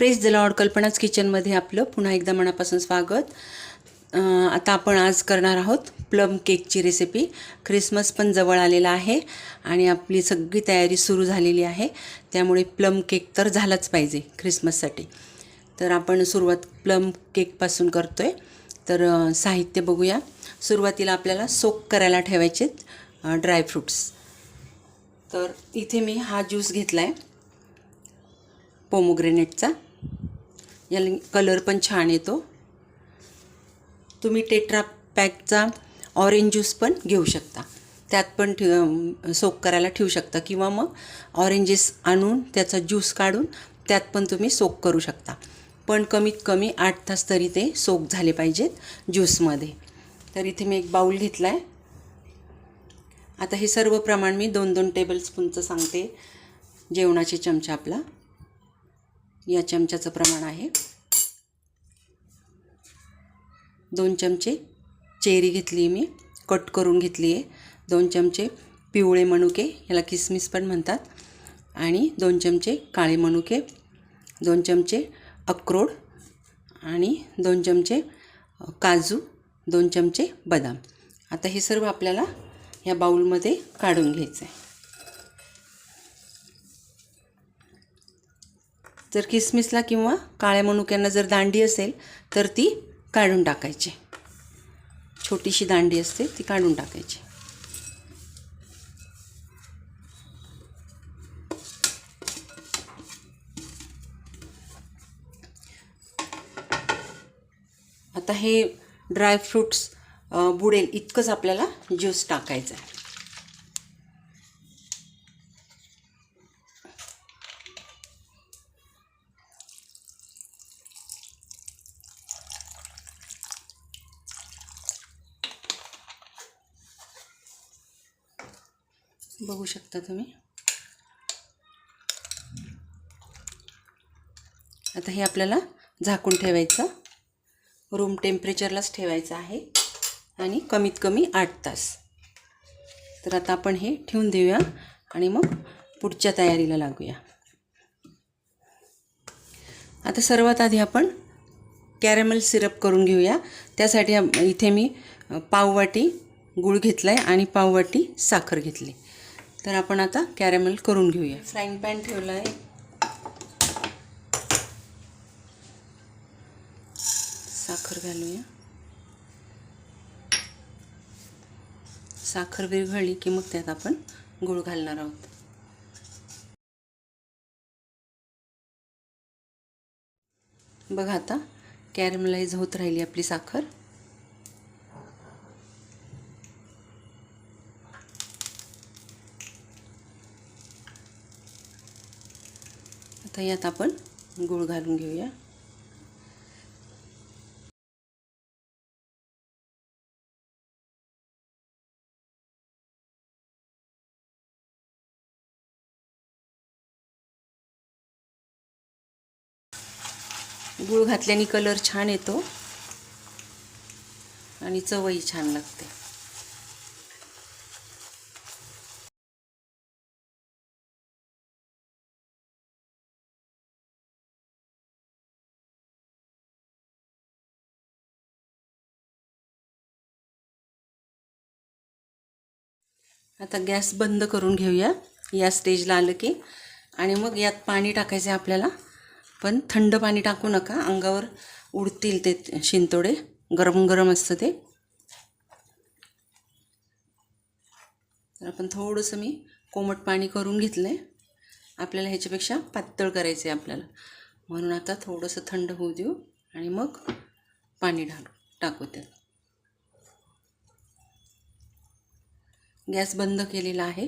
Press the Lord कल्पनाच किचनमध्ये आपलं पुन्हा एकदा मनापासून स्वागत. आता आपण आज करणार आहोत प्लम केकची रेसिपी. क्रिसमस पण जवळ आलेला आहे आणि आपली सगळी तयारी सुरू झालेली आहे, त्यामुळे प्लम केक तर झालाच पाहिजे क्रिसमससाठी. तर आपण सुरुवात प्लम केकपासून करतो आहे. तर साहित्य बघूया. सुरुवातीला आपल्याला सोक करायला ठेवायचे ड्रायफ्रूट्स. तर इथे मी हा ज्यूस घेतला आहे पोमोग्रेनेटचा. याला कलर पण छान येतो. तुम्ही टेट्रा पॅकचा ऑरेंज ज्यूस पण घेऊ शकता, त्यात पण सोक करायला ठेवू शकता, किंवा मग ऑरेंजेस आणून त्याचा ज्यूस काढून त्यात पण तुम्ही सोक करू शकता. पण कमीत कमी 8 तास तरी ते सोक झाले पाहिजेत ज्यूसमध्ये. तर इथे मी एक बाउल घेतला आहे. आता हे सर्व प्रमाण मी 2-2 टेबलस्पूनचं सांगते. जेवणाचे चमचा आपला या चमच्याचं प्रमाण आहे. 2 चमचे चेरी घेतली मी, कट करून घेतली आहे. 2 चमचे पिवळे मनुके, याला किसमिस पण म्हणतात, आणि 2 चमचे काळे मनुके, 2 चमचे अक्रोड आणि 2 चमचे काजू, 2 चमचे बदाम. आता हे सर्व आपल्याला या बाउलमध्ये काढून घ्यायचं आहे. जर किसमिसला किंवा काळ्या मनुक्यांना जर दांडी असेल तर ती काढून टाकायची. छोटीशी दांडी असते ती काढून टाकायची. आता हे ड्रायफ्रूट्स बुडेल इतकंच आपल्याला ज्यूस टाकायचं आहे. बघू शकता तुम्ही. आता हे आपल्याला झाकून ठेवायचं, रूम टेम्परेचरलाच ठेवायचं आहे, आणि कमीत कमी 8 तास. तर आता आपण हे ठेवून देऊया आणि मग पुढच्या तयारीला लागूया. आता सर्वात आधी आपण कॅरेमल सिरप करून घेऊया. त्यासाठी इथे मी पाववाटी गूळ घेतला आहे आणि पाववाटी साखर घेतली. तर आपण आता कॅरेमल करून घेऊया. फ्राईंग पॅन ठेवला आहे. साखर घालूया. साखर विरघळली की मग त्यात आपण गूळ घालणार आहोत. बघा आता कॅरेमलाइज होत राहिली आपली साखर. आता यात आपण गूळ घालून घेऊया. गूळ घातल्याने कलर छान येतो आणि चवही छान लागते. आता गॅस बंद करून घेऊया या स्टेजला आलं की. आणि मग यात पाणी टाकायचं आहे आपल्याला, पण थंड पाणी टाकू नका, अंगावर उडतील ते शिंतोडे. गरम गरम असतं ते. तर आपण थोडंसं मी कोमट पाणी करून घेतलं आहे. आपल्याला ह्याच्यापेक्षा पातळ करायचं आहे आपल्याला, म्हणून आता थोडंसं थंड होऊ देऊ आणि मग पाणी टाकू त्यात. गॅस बंद केलेला आहे.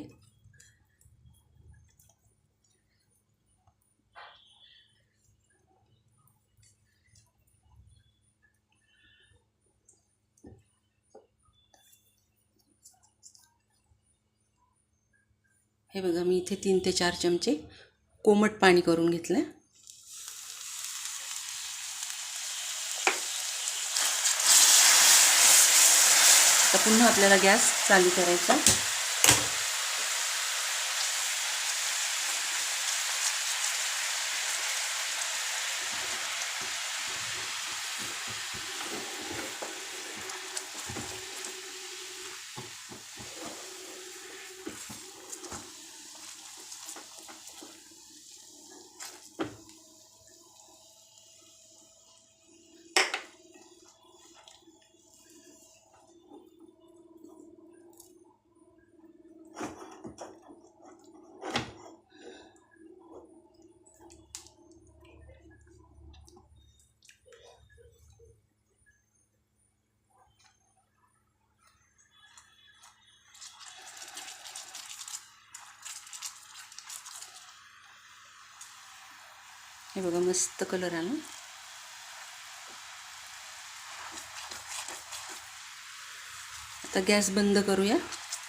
हे बघा, मी इथे 3 ते 4 चमचे कोमट पाणी करून घेतलं. आता पुन्हा आपल्याला गॅस चालू करायचा. हे बघा मस्त कलर आला. आता गॅस बंद करूया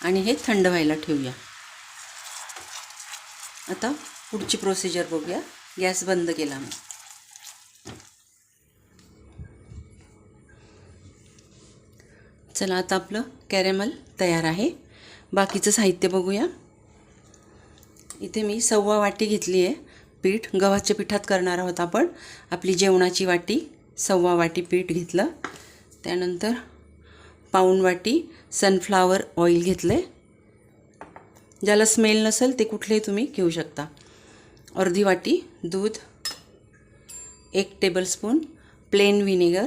आणि हे थंड व्हायला ठेवूया. आता पुढची प्रोसिजर बघूया. गॅस बंद केला मी. चला आता आपलं कॅरेमल तयार आहे. बाकीचं साहित्य बघूया. इथे मी 1/4 वाटी घेतली आहे पीठ. गव्हाच्या पिठात करणार आहोत आपण. आपली जेवणाची वाटी 1/4 वाटी पीठ घेतलं. त्यानंतर 1/4 वाटी सनफ्लावर ऑइल घेतले. ज्याला स्मेल नसेल ते कुठलेही तुम्ही घेऊ शकता. अर्धी वाटी दूध, 1 टेबलस्पून प्लेन व्हिनेगर,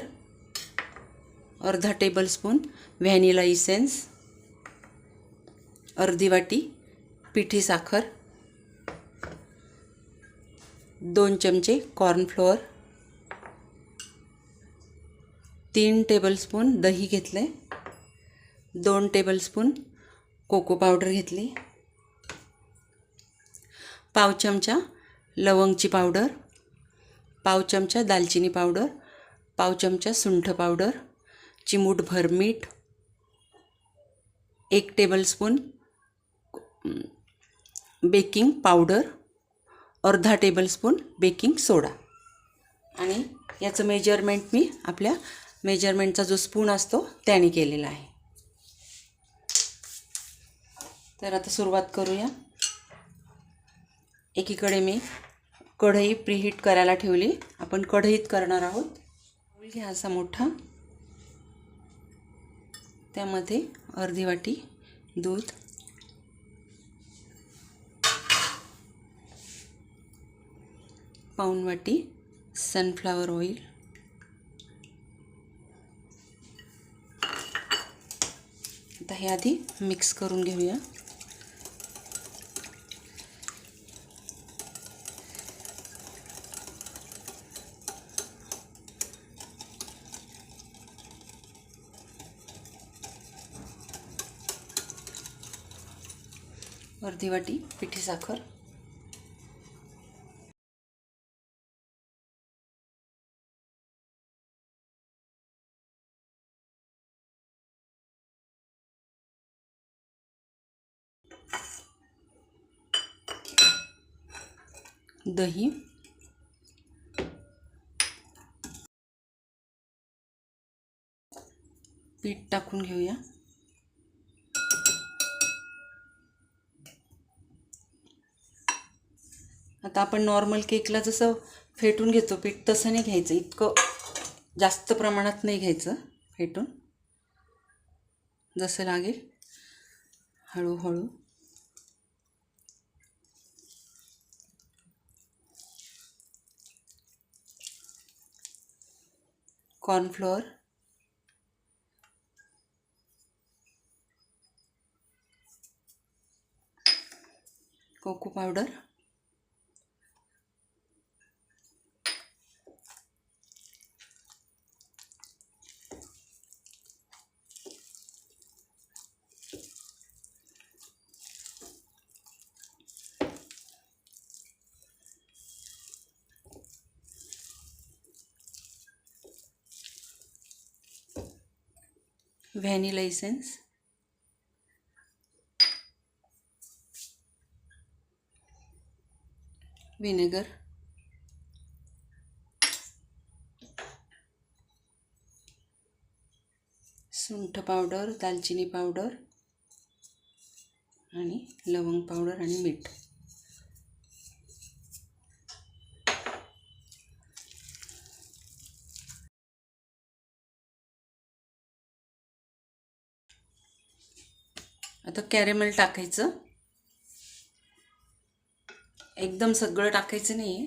अर्धा टेबलस्पून व्हॅनिला इसेन्स, अर्धी वाटी पिठी साखर, 2 चमचे कॉर्नफ्लोअर, 3 टेबलस्पून दही घेतले, 2 टेबलस्पून कोको पावडर घेतली, पाव चमचा लवंगची पावडर, पाव चमचा दालचिनी पावडर, पाव चमचा सुंठ पावडर, चिमूटभर मीठ, 1 टेबलस्पून बेकिंग पावडर, अर्धा टेबलस्पून बेकिंग सोडा. आणि याचं मेजरमेंट मी आपल्या मेजरमेंटचा जो स्पून असतो त्याने केलेला आहे. तर आता सुरुवात करूया. एकीकडे मी कढई प्रीहीट करायला ठेवली. आपण कढईत करणार आहोत. बाउल घ्या असा मोठा. त्यामध्ये अर्धी वाटी दूध, पाऊण वाटी सनफ्लावर ऑइल, आता हे आधी मिक्स करून घेऊया. अर्धी वाटी पिठी साखर, दही, पीठ टाकून घेऊया. आता आपण नॉर्मल केकला जसं फेटून घेतो पीठ तसं नाही घ्यायचं. इतकं जास्त प्रमाणात नाही घ्यायचं फेटून. जसं लागेल हळूहळू. Cornflour, cocoa powder, vanilla essence, vinegar, सुंठ पावडर, दालचिनी पावडर आणि लवंग पावडर आणि मीठ. आता कॅरेमल टाकायचं. एकदम सगळं टाकायचं नाही आहे.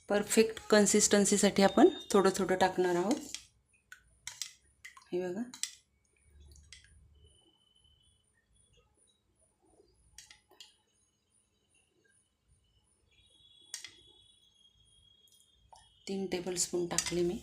परफेक्ट कन्सिस्टन्सीसाठी आपण थोडं थोडं टाकणार आहोत. हे बघा. तीन टेबलस्पून टाकले मी.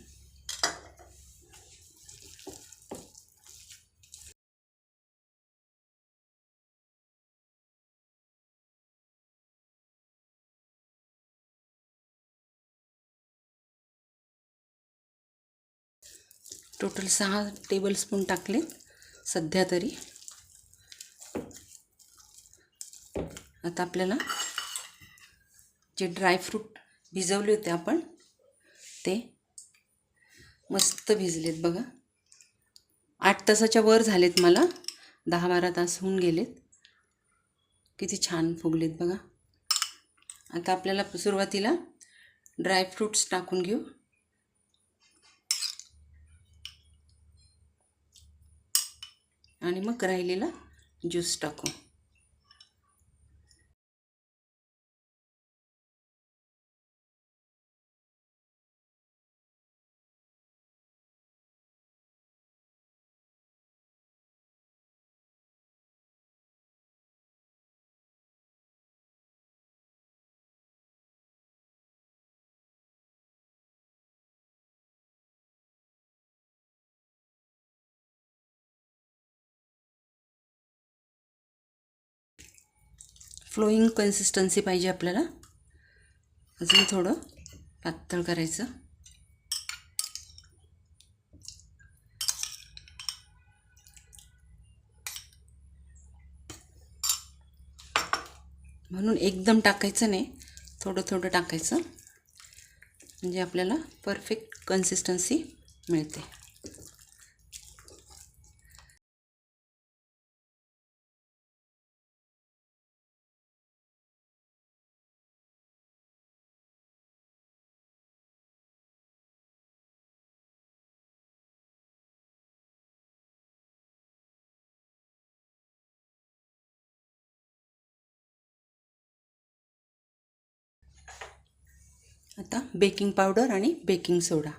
टोटल 6 टेबलस्पून टाकले सध्या तरी. आता आपल्याला जे ड्रायफ्रूट भिजवले होते आपण ते मस्त भिजलेत बघा. 8 तासाच्या वर झालेत, मला 10-12 तास होऊन गेलेत. किती छान फुगलेत बघा. आता आपल्याला सुरुवातीला ड्रायफ्रूट्स टाकून घेऊ. आणि मग राहिलेला ज्यूस टाकू. फ्लोईंग कन्सिस्टन्सी पाहिजे आपल्याला. अजून थोडं पातळ करायचं. म्हणून एकदम टाकायचं नाही, थोडं थोडं टाकायचं, म्हणजे आपल्याला परफेक्ट कन्सिस्टन्सी मिळते. आता बेकिंग पावडर आणि बेकिंग सोडा.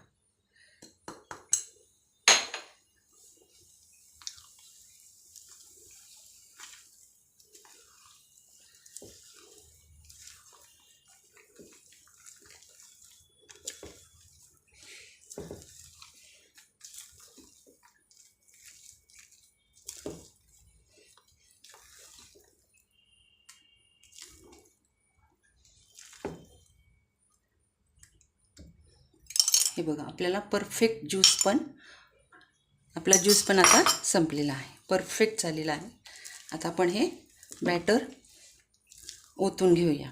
हे बघा, आपल्याला परफेक्ट आपला ज्यूस पण आता संपलेला आहे, परफेक्ट झालेला आहे. आता आपण हे बॅटर ओतून घेऊया.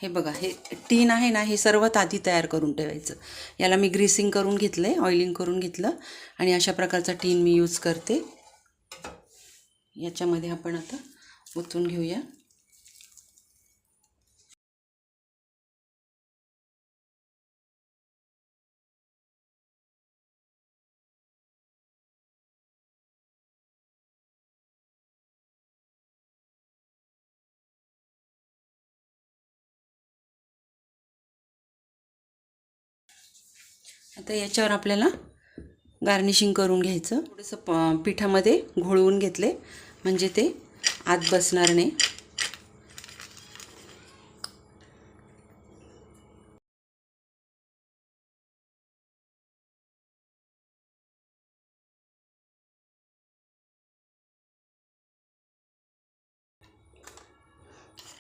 हे बघा, हे टीन आहे ना, हे सर्वात आधी तयार करून ठेवायचं. याला मी ग्रीसिंग करून घेतलं आहे, ऑइलिंग करून घेतलं आणि अशा प्रकारचा टीन मी यूज करते. याच्यामध्ये आपण आता ओतून घेऊया. आता याच्यावर आपल्याला गार्निशिंग करून घ्यायचं. थोडंसं पिठामध्ये घोळवून घेतले म्हणजे ते आत बसणार नाही.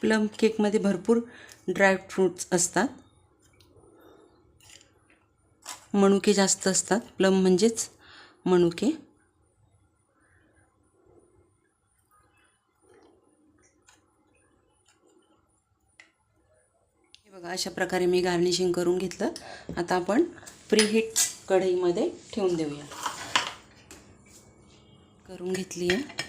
प्लम केकमध्ये भरपूर ड्रायफ्रूट्स असतात, मनुके जास्त असतात. प्लम म्हणजेच मनुके. हे बघा, अशा प्रकारे मी गार्निशिंग करून घेतलं. आता आपण प्रीहीट कढईमध्ये ठेवून देऊया. करून घेतली आहे.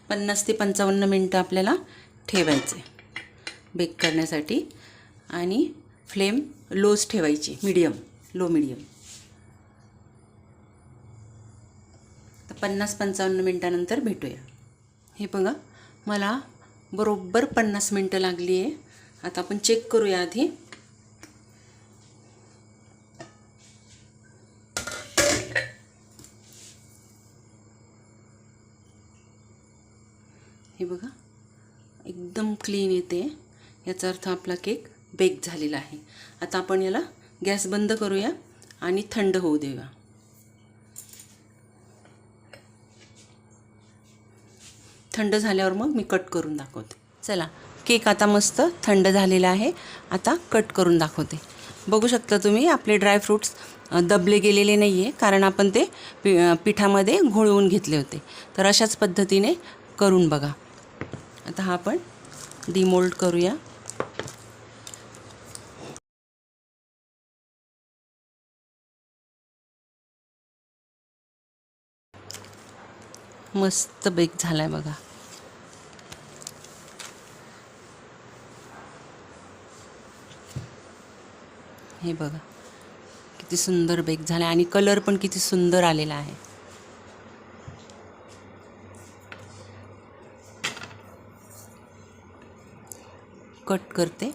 पन्नास ते 55 मिनटं आपल्याला ठेवायचे बेक करण्यासाठी. आणि फ्लेम लोच ठेवायची, लो मिडियम. तर 50-55 मिनटानंतर भेटूया. हे बघा, मला बरोबर 50 मिनटं लागली आहे. आता आपण चेक करूया आधी. हे बघा, एकदम क्लीन येते. याचा अर्थ आपला केक बेक झालेला आहे. आता आपण याला गॅस बंद करूया आणि थंड होऊ देऊया. थंड झाल्यावर मग मी कट करून दाखवते. चला, केक आता मस्त थंड झालेला आहे. आता कट करून दाखवते. बघू शकता तुम्ही आपले ड्रायफ्रूट्स दबले गेलेले नाही आहे, कारण आपण ते पिठामध्ये घोळवून घेतले होते. तर अशाच पद्धतीने करून बघा. आता हा आपण डिमोल्ड करूया. मस्त बेक झाला आहे बघा. हे बघा किती सुंदर बेक झाला आणि कलर पण किती सुंदर आलेला आहे. कट करते.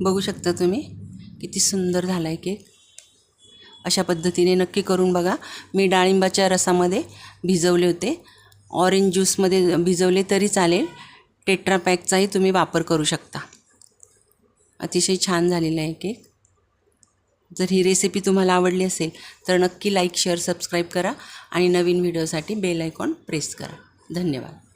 बघू शकता तुम्ही किती सुंदर झाला आहे केक. अशा पद्धतीने नक्की करून बघा. मी डाळिंबाच्या रसामध्ये भिजवले होते, ऑरेंज ज्यूसमध्ये भिजवले तरी चालेल. टेट्रा पॅकचाही तुम्ही वापर करू शकता. अतिशय छान झालेला आहे केक. जर ही रेसिपी तुम्हाला आवडली असेल तर नक्की लाईक, शेअर, सबस्क्राईब करा आणि नवीन व्हिडिओसाठी बेल आयकॉन प्रेस करा. धन्यवाद.